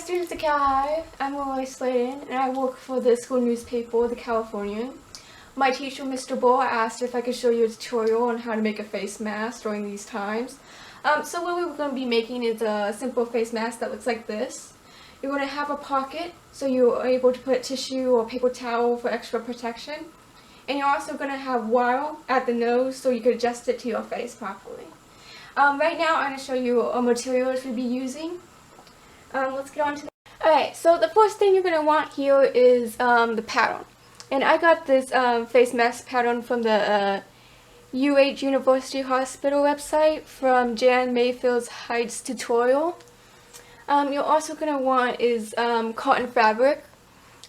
students at Cal High. I'm Lorelai Slaydon, and I work for the school newspaper, the Californian. My teacher, Mr. Bull, asked if I could show you a tutorial on how to make a face mask during these times. So what we're going to be making is a simple face mask that looks like this. You're going to have a pocket so you're able to put tissue or paper towel for extra protection. And you're also going to have wire at the nose so you can adjust it to your face properly. Right now I'm going to show you a materials we'll be using. Let's get on to that. Alright, so the first thing you're going to want here is the pattern. And I got this face mask pattern from the UH University Hospital website from Jan Mayfield's Heights tutorial. You're also going to want is cotton fabric.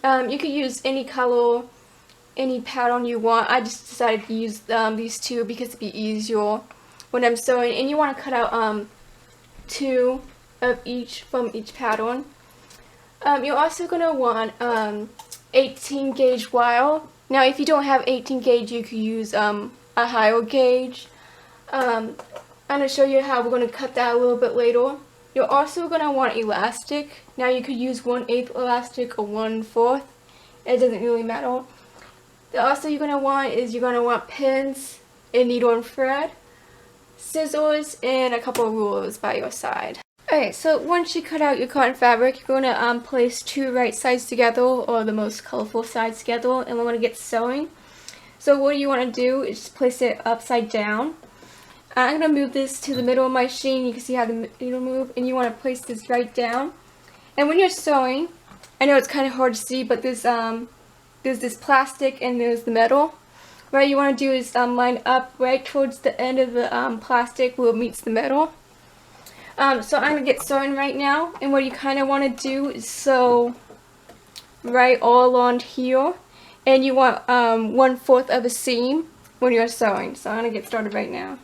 You could use any color, any pattern you want. I just decided to use these two because it'd be easier when I'm sewing. And you want to cut out two of each from each pattern. You're also going to want 18 gauge wire. Now if you don't have 18 gauge, you could use a higher gauge. I'm going to show you how we're going to cut that a little bit later. You're also going to want elastic. Now you could use 1/8 elastic or 1/4. It doesn't really matter. Also you're going to want pins and needle and thread, scissors, and a couple of rulers by your side. Alright, so once you cut out your cotton fabric, you're going to place two right sides together, or the most colorful sides together, and we're going to get sewing. So what you want to do is just place it upside down. I'm going to move this to the middle of my machine. You can see how the needle move, and you want to place this right down. And when you're sewing, I know it's kind of hard to see, but there's this plastic and there's the metal. What you want to do is line up right towards the end of the plastic where it meets the metal. So I'm going to get sewing right now, and what you kind of want to do is sew right all along here, and you want 1/4 of a seam when you're sewing. So I'm going to get started right now.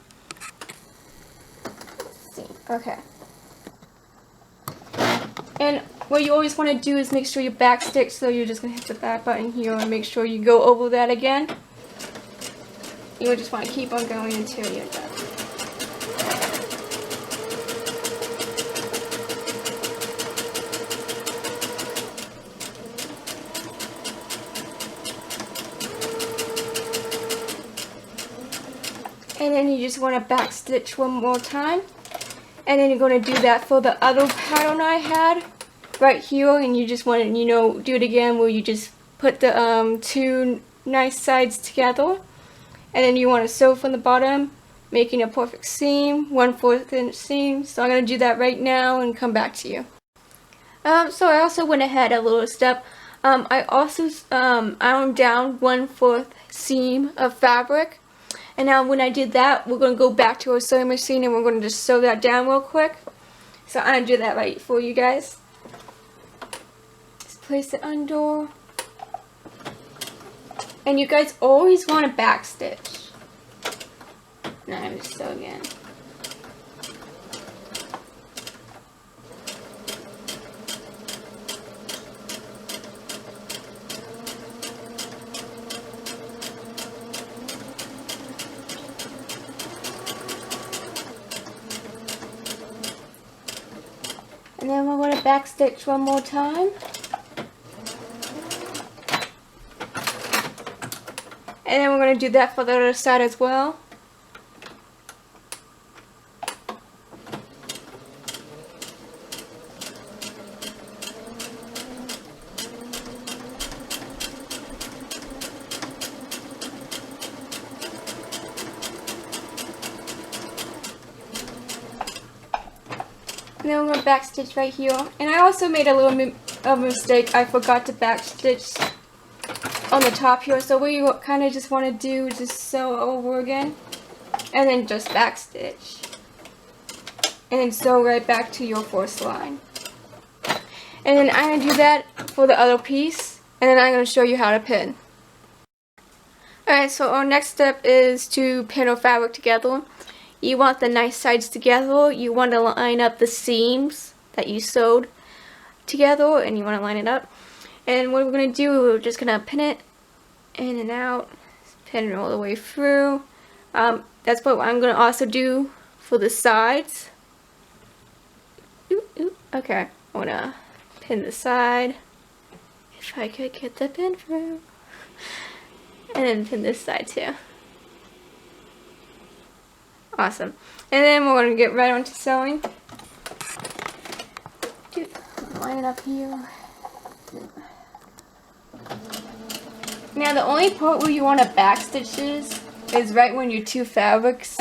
Okay. And what you always want to do is make sure you back stitch, so you're just going to hit the back button here and make sure you go over that again. You just want to keep on going until you're done. And then you just want to back stitch one more time. And then you're going to do that for the other pattern I had right here. And you just want to, do it again where you just put the two nice sides together. And then you want to sew from the bottom, making a perfect seam, 1/4 inch seam. So I'm going to do that right now and come back to you. So I also went ahead a little step. I also ironed down 1/4 seam of fabric. And now when I did that, we're going to go back to our sewing machine and we're going to just sew that down real quick. So I'm going to do that right for you guys. Just place it under. And you guys always want to back stitch. Now I'm just sew again. And then we're going to back stitch one more time. And then we're going to do that for the other side as well. And then we're going to back stitch right here. And I also made a little mistake. I forgot to back stitch on the top here. So what you kind of just want to do is just sew over again. And then just back stitch. And then sew right back to your first line. And then I'm going to do that for the other piece. And then I'm going to show you how to pin. Alright, so our next step is to pin our fabric together. You want the nice sides together. You want to line up the seams that you sewed together, and you want to line it up. And what we're going to do, we're just going to pin it in and out, pin it all the way through. That's what I'm going to also do for the sides. Okay, I want to pin the side, if I could get the pin through, and then pin this side too. Awesome. And then we're going to get right on to sewing. Line it up here. Now the only part where you want to back stitches is right when your two fabrics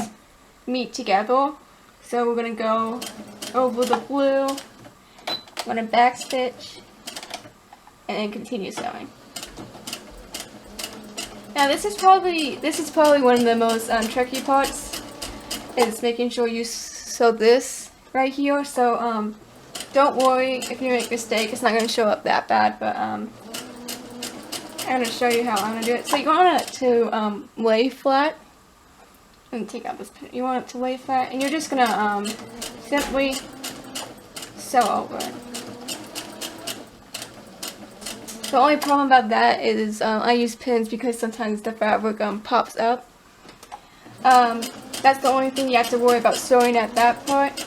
meet together. So we're going to go over the blue, I'm going to back stitch, and then continue sewing. Now this is probably one of the most tricky parts, is making sure you sew this right here. So don't worry if you make a mistake, it's not going to show up that bad, but I'm going to show you how I'm going to do it. So you want it to lay flat, and take out this pin. You want it to lay flat, and you're just going to simply sew over it. The only problem about that is I use pins because sometimes the fabric pops up. That's the only thing you have to worry about sewing at that part.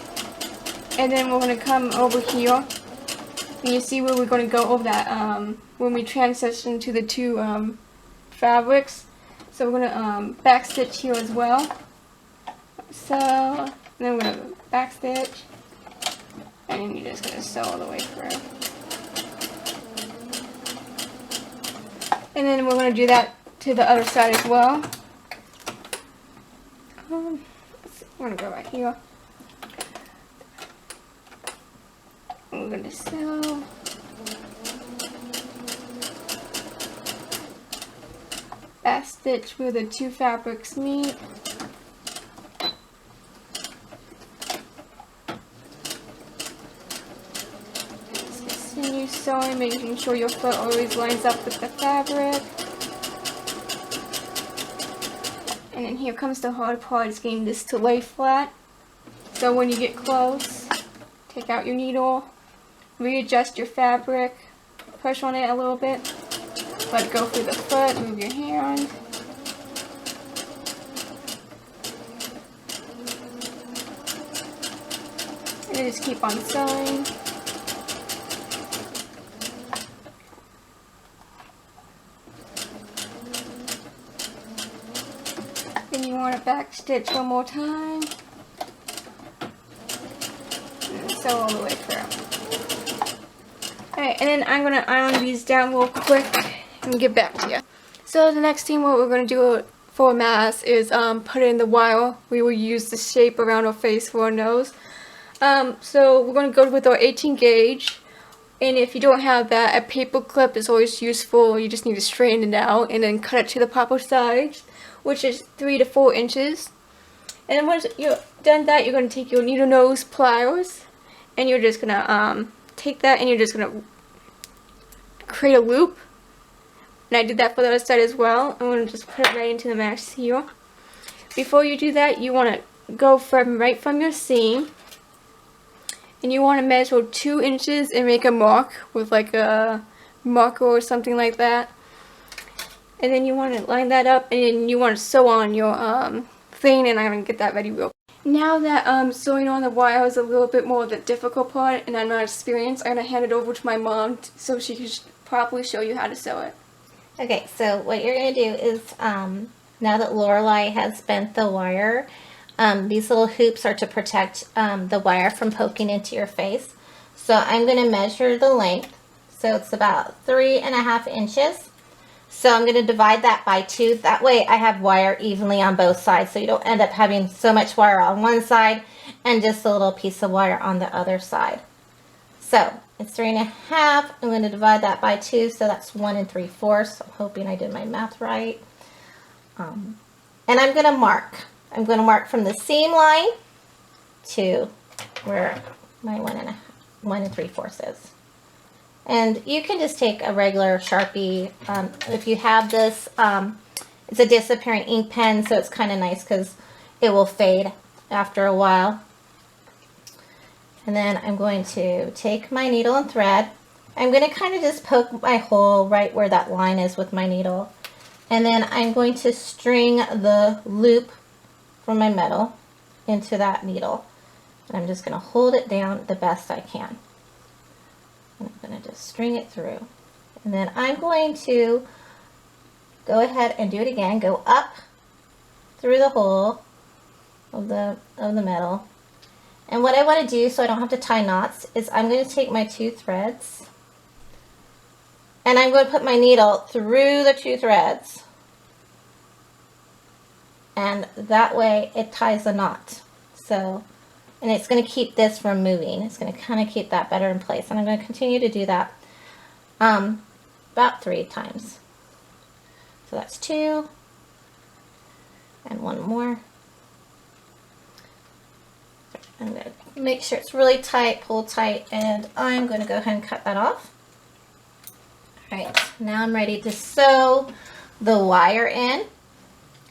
And then we're going to come over here, and you see where we're going to go over that when we transition to the two fabrics. So we're going to back stitch here as well. So then we're going to back stitch, and then you're just going to sew all the way through. And then we're going to do that to the other side as well. We're going to go right here. And we're going to sew. Back stitch where the two fabrics meet. Just continue sewing, making sure your foot always lines up with the fabric. And then here comes the hard part, is getting this to lay flat. So when you get close, take out your needle, readjust your fabric, push on it a little bit, let it go through the foot, move your hand. And then just keep on sewing. Then you want to back stitch one more time. And sew all the way through. Alright, and then I'm going to iron these down real quick and get back to you. So the next thing what we're going to do for a mask is put in the wire. We will use the shape around our face for our nose. So we're going to go with our 18 gauge. And if you don't have that, a paper clip is always useful. You just need to straighten it out and then cut it to the proper size, which is 3 to 4 inches. And then once you're done that, you're going to take your needle nose pliers, and you're just going to take that and you're just going to create a loop. And I did that for the other side as well. I'm going to just put it right into the mask here. Before you do that, you want to go right from your seam, and you want to measure 2 inches and make a mark with like a marker or something like that. And then you want to line that up, and then you want to sew on your thing, and I'm going to get that ready real quick. Now that sewing on the wire is a little bit more of the difficult part and I'm not experienced, I'm going to hand it over to my mom so she can properly show you how to sew it. Okay, so what you're going to do is, now that Lorelai has bent the wire, these little hoops are to protect the wire from poking into your face. So I'm going to measure the length. So it's about 3.5 inches. So I'm going to divide that by 2. That way I have wire evenly on both sides, so you don't end up having so much wire on one side and just a little piece of wire on the other side. So it's 3.5. I'm going to divide that by 2, so that's 1 3/4. I'm hoping I did my math right. And I'm going to mark. I'm going to mark from the seam line to where my 1 3/4 is. And you can just take a regular Sharpie. If you have this, it's a disappearing ink pen, so it's kind of nice because it will fade after a while. And then I'm going to take my needle and thread. I'm going to kind of just poke my hole right where that line is with my needle. And then I'm going to string the loop from my metal into that needle. And I'm just going to hold it down the best I can. I'm going going to just string it through. And then I'm going to go ahead and do it again. Go up through the hole of the metal. And what I want to do, so I don't have to tie knots, is I'm going to take my 2 threads and I'm going to put my needle through the 2 threads. And that way it ties a knot. So, and it's going to keep this from moving. It's going to kind of keep that better in place. And I'm going to continue to do that about 3 times. So that's 2 and 1 more. I'm going to make sure it's really tight, pull tight, and I'm going to go ahead and cut that off. Alright, now I'm ready to sew the wire in.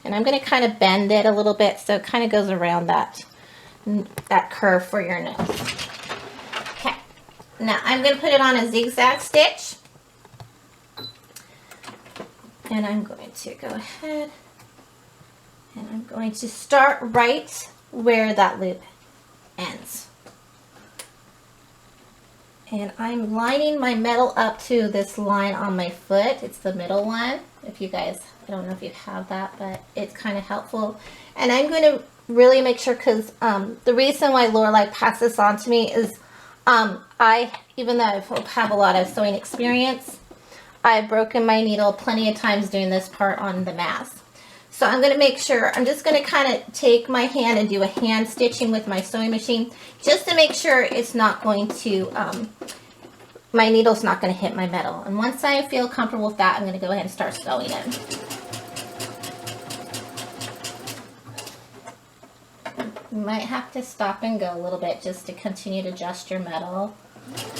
And I'm going to kind of bend it a little bit so it kind of goes around that curve for your nose. Okay, now I'm going to put it on a zigzag stitch. And I'm going to go ahead and I'm going to start right where that loop ends. And I'm lining my metal up to this line on my foot. It's the middle one. If you guys, I don't know if you have that, but it's kind of helpful. And I'm going to really make sure, because the reason why Lorelai passed this on to me is even though I have a lot of sewing experience, I've broken my needle plenty of times doing this part on the mask. So I'm going to make sure, I'm just going to kind of take my hand and do a hand stitching with my sewing machine just to make sure it's not going to, my needle's not going to hit my metal. And once I feel comfortable with that, I'm going to go ahead and start sewing it. You might have to stop and go a little bit just to continue to adjust your metal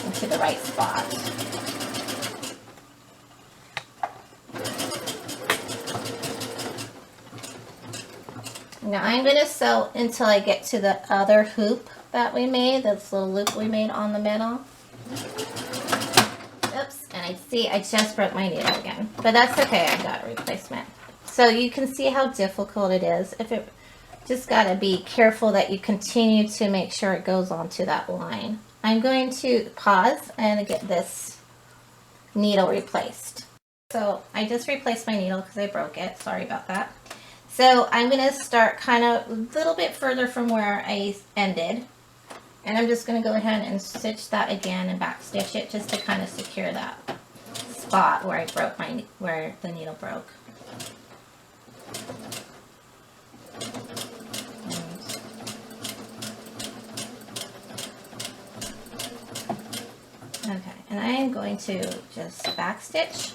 into the right spot. Now I'm going to sew until I get to the other hoop that we made, this little loop we made on the middle. Oops, and I see I just broke my needle again, but that's okay, I got a replacement. So you can see how difficult it is. Just got to be careful that you continue to make sure it goes onto that line. I'm going to pause and get this needle replaced. So I just replaced my needle because I broke it, sorry about that. So I'm going to start kind of a little bit further from where I ended. And I'm just going to go ahead and stitch that again and back stitch it just to kind of secure that spot where I broke where the needle broke. Okay, and I am going to just back stitch.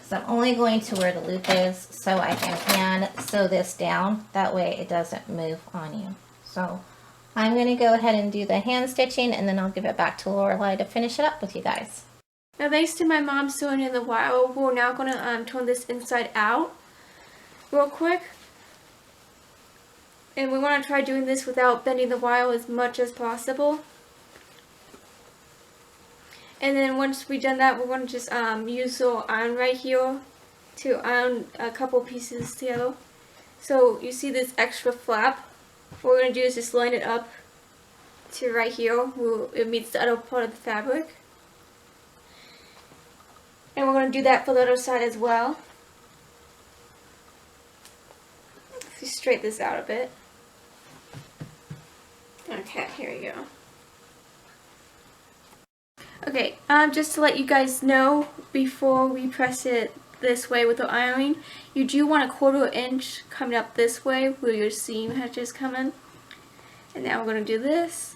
So I'm only going to where the loop is so I can hand sew this down. That way it doesn't move on you. So I'm going to go ahead and do the hand stitching and then I'll give it back to Lorelai to finish it up with you guys. Now thanks to my mom sewing in the wire, we're now going to turn this inside out real quick. And we want to try doing this without bending the wire as much as possible. And then once we've done that, we're going to just use the iron right here to iron a couple pieces together. So you see this extra flap. What we're going to do is just line it up to right here where it meets the other part of the fabric. And we're going to do that for the other side as well. Let's straighten this out a bit. Okay, here we go. Okay, just to let you guys know, before we press it this way with the ironing, you do want a 1/4 inch coming up this way where your seam has just come in. And now we're going to do this.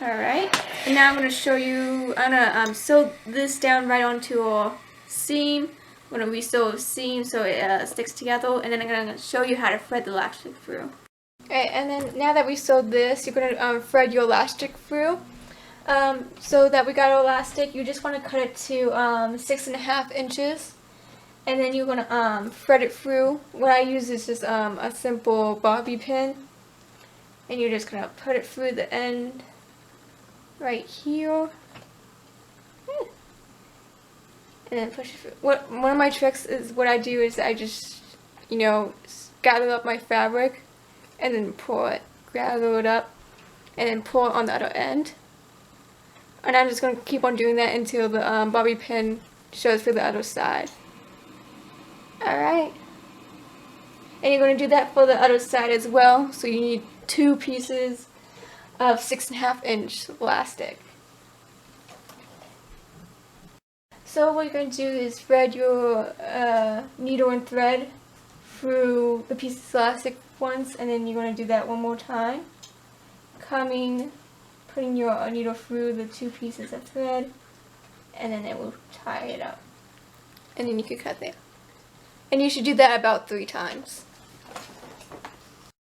Alright, and now I'm going to show you, I'm going to sew this down right onto a seam. I'm going to re-sew a seam so it sticks together, and then I'm going to show you how to thread the elastic through. Okay, and then now that we sewed this, you're going to thread your elastic through. So that we got our elastic, you just want to cut it to 6.5 inches. And then you're going to thread it through. What I use is just a simple bobby pin. And you're just going to put it through the end right here. And then push it through. One of my tricks is what I do is I just, gather up my fabric and then pull it gather it up, and then pull it on the other end. And I'm just going to keep on doing that until the bobby pin shows for the other side. Alright. And you're going to do that for the other side as well. So you need 2 pieces of 6.5-inch elastic. So what you're going to do is thread your needle and thread through the pieces of elastic once, and then you're going to do that one more time. Putting your needle through the 2 pieces of thread, and then it will tie it up. And then you can cut there. And you should do that about 3 times.